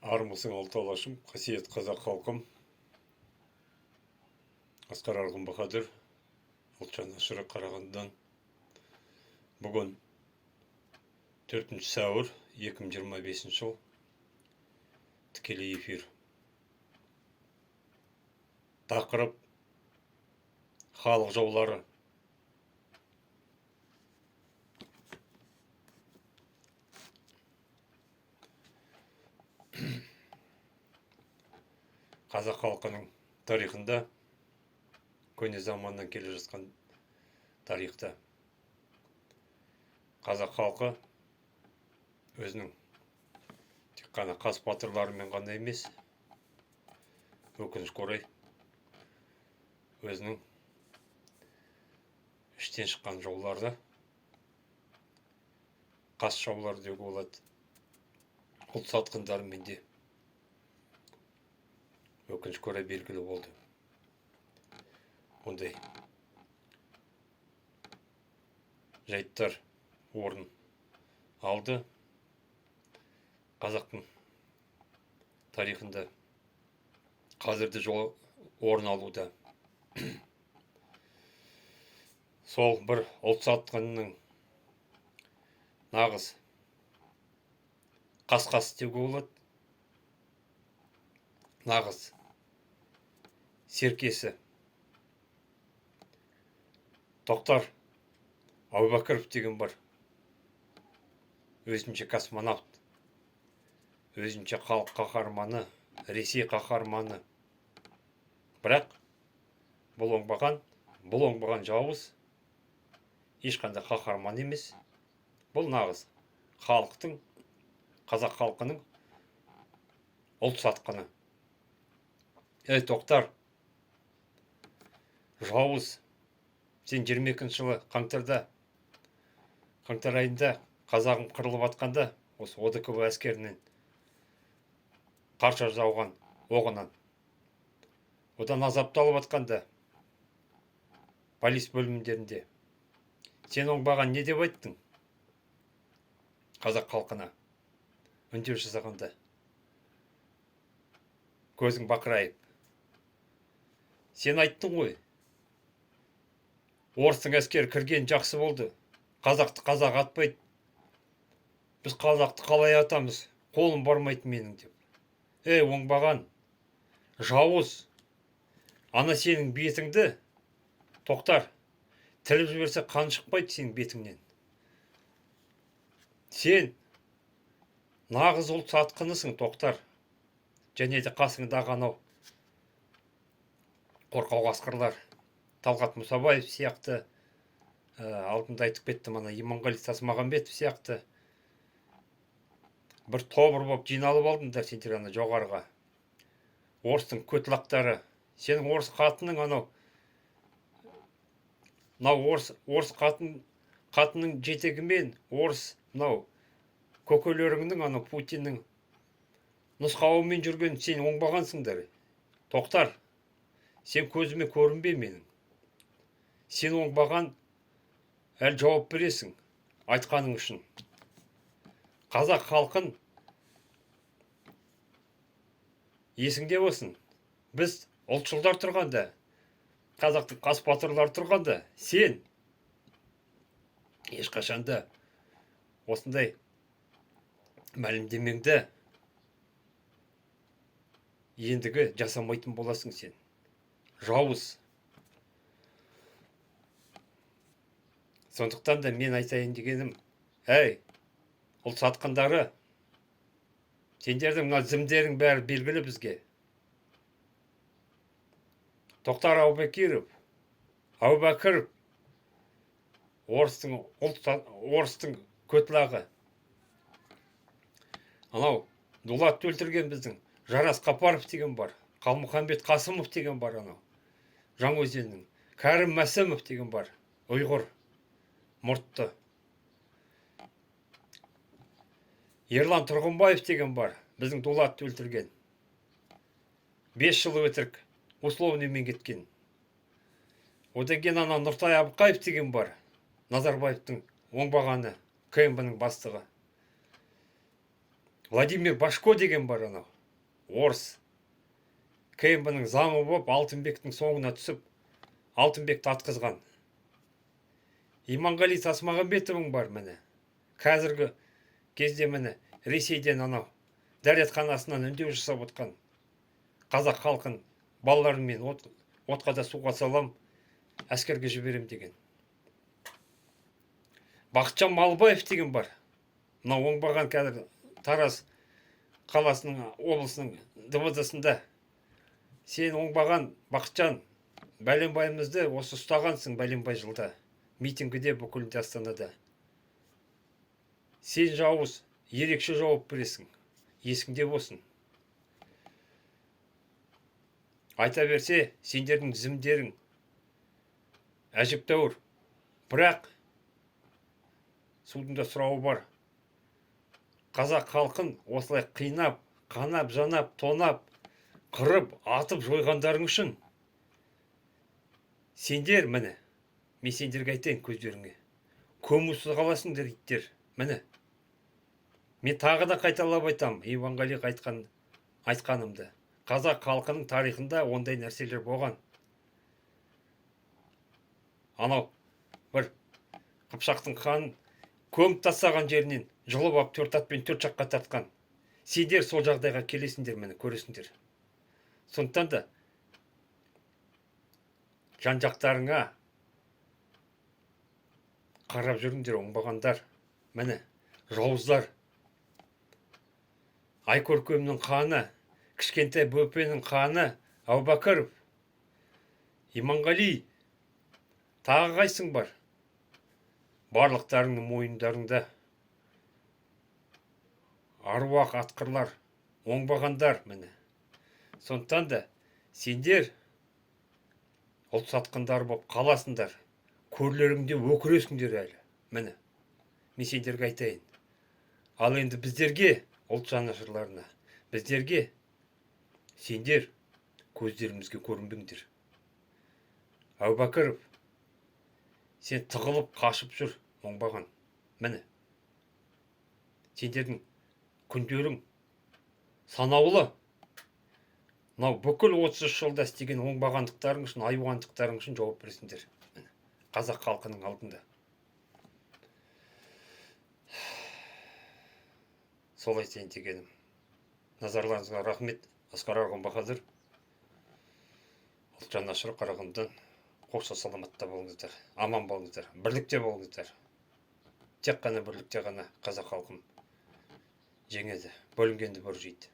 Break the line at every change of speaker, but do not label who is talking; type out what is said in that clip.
Армысың алты алашым, қасиет қазақ халқым. Асқар Арғын Баһадүр, ұлтжан ашыры Қарағандыдан. Бүгін 4 сәуір 2025 жыл. Тікелей эфир. Тақырып: халық жаулары. Қазақ халқының тарихында, көне заманнан келе жатқан тарихта, қазақ халқы өзінің тек қана қас батырларымен ғана емес, өкінішке орай өзінің іштен шыққан жауларды, қас жаулары деуге болады, ұлт сатқындарымен де өкінішке орай белгілі болды. Ондай жайттар орын алды. Қазақтың тарихында қазірде орын алуда. Сол бір ұлт сатқынның нағыз қас деуге болады. Нағыз серкесі Тоқтар Әубәкіров деген бар. Өзінше космонавт, өзінше халық қаһарманы, Ресей қаһарманы. Бірақ бұл оңбаған жауыз ешқандай қаһарман емес. Бұл нағыз халықтың, қазақ халқының ұлт сатқыны. Ей Тоқтар, жауыз, сен 22 жылы қаңтар айында қазағым қырылып атқанда, осы ОДКБ әскерінен қарша жауған оғынан, одан азапталып атқанда, полис бөлімдерінде сен оңбаған не деп айттың қазақ халқына? Үндеу жасағанда көзің бақырайып, сен айттың ғой, орыстың әскері кірген жақсы болды, қазақты қазақ атпайды, біз қазақты қалай атамыз, қолым бармайды менің деп. Ей оңбаған жауыз, ана сенің бетіңді, Тоқтар, тіліп жіберсе қан шықпайды сенің бетіңнен. Сен нағыз ұлт сатқынысың, Тоқтар. Және де қасыңдағы анау қорқау қасқырлар, Талғат Мұсабаев сияқты, алдында айтып кеттім, ана Иманғали Тасмағамбетов сияқты бір тобыр болып жиналып алдыңдар сендер ана жоғарыға. Орыстың көтілақтары, сенің орыс қатының орыс қатының жетегімен, орыс көкелеріңнің Путиннің нұсқауымен жүрген сен оңбағансыңдар. Тоқтар, сен көзіме көрінбе менің. Сен оңбаған, әлі жауап бересің айтқаның үшін. Қазақ халқын есіңде болсын. Біз ұлтшылдар тұрғанда, қазақтың қас батырлар тұрғанда, сен ешқашанда осындай мәлімдемеңді ендігі жасамайтын боласың сен. Жауыз. Сондықтан да мен айтайын дегенім, әй, ұлт сатқындары, сендердің зімдерің бәрі белгілі бізге. Тоқтар Әубәкіров, орыстың көтілағы. Анау Дулатты өлтірген біздің Жарас Қапаров деген бар, Қалмұханбет Қасымов деген бар, анау Жаңаөзеннің Кәрім Мәсімов деген бар, ұйғыр мұртты. Ерлан Тұрғынбаев деген бар, біздің Дулатты өлтірген. 5 жыл өтірік условныймен кеткен. Одан кейін ана Нұртай Абықаев деген бар, Назарбаевтың оңбағаны, КМБ-ның бастығы. Владимир Башко деген бар, анау орыс КМБ-ның заңы болып Алтынбектің соңына түсіп Алтынбекті атқызған. Иманғали Тасмағамбетовың бар міне. Қазіргі кезде міне Ресейден анау дәретханасынан үндеу жасап отқан. Қазақ халқын балаларымен отқа да суға салам, әскерге жіберем деген. Бақытжан Малыбаев деген бар. Мынау оңбаған қазір Тараз қаласының облысының ДВД-сында. Сен оңбаған Бақытжан, бәленбайымызды осы ұстағансың бәленбай жылда. Митингіде бүкілінде Астанада. Сен жауыз, ерекше жауап бересің. Есіңде болсын. Айта берсе, сендердің тізімдерің әжептәуір. Бірақ судың да сұрауы бар. Қазақ халқын осылай қинап, қанап, жанап, тонап, қырып, атып жойғандарың үшін сендер, міне, мен сендерге айтайын көздеріңе, көмусіз қаласыңдар иттер, міне. Мен тағы да қайталап айтам, Иманғали айтқанымды. Қазақ халқының тарихында ондай нәрселер болған. Анау бір Қыпшақтың ханын көміп тастаған жерінен жұлып алып төрт атпен төрт жаққа тартқан. Сендер сол жағдайға келесіңдер, мені көресіңдер. Сондықтан да жан-жақтарыңа қарап жүріңдер, оңбағандар. Міне, жауыздар. Айкөркемнің ханы, кішкентай бөпенің ханы Әубәкіров, Иманғали, тағы қайсың бар? Барлықтарыңның мойындарыңда аруақ атқырлар, оңбағандар, міне. Сондықтан да сендер ұлт сатқындар болып қаласыңдар, көрлеріңде өкіресіңдер әлі, міне. Мен сендерге айтайын. Ал енді біздерге, ұлт жанашырларына, біздерге сендер көздерімізге көрінбеңдер. Әубәкіров, сен тығылып қашып жүр, оңбаған, міне. Сендердің күндерің санаулы. Мынау бүкіл 33 жылда істеген оңбағандықтарың үшін, айуандықтарың үшін жауап бересіңдер. Қазақ халқының алдында. Сол айтайын дегенім. Назарларыңызға рахмет. Асқар Арғын Баһадүр. Ұлт жанашыры Қарағандыдан. Қош саламатта болыңыздар. Аман болыңыздар. Бірлікте болыңыздар. Тек қана бірлікте ғана қазақ халқын жеңеді. Бөлінгенді бір жейді.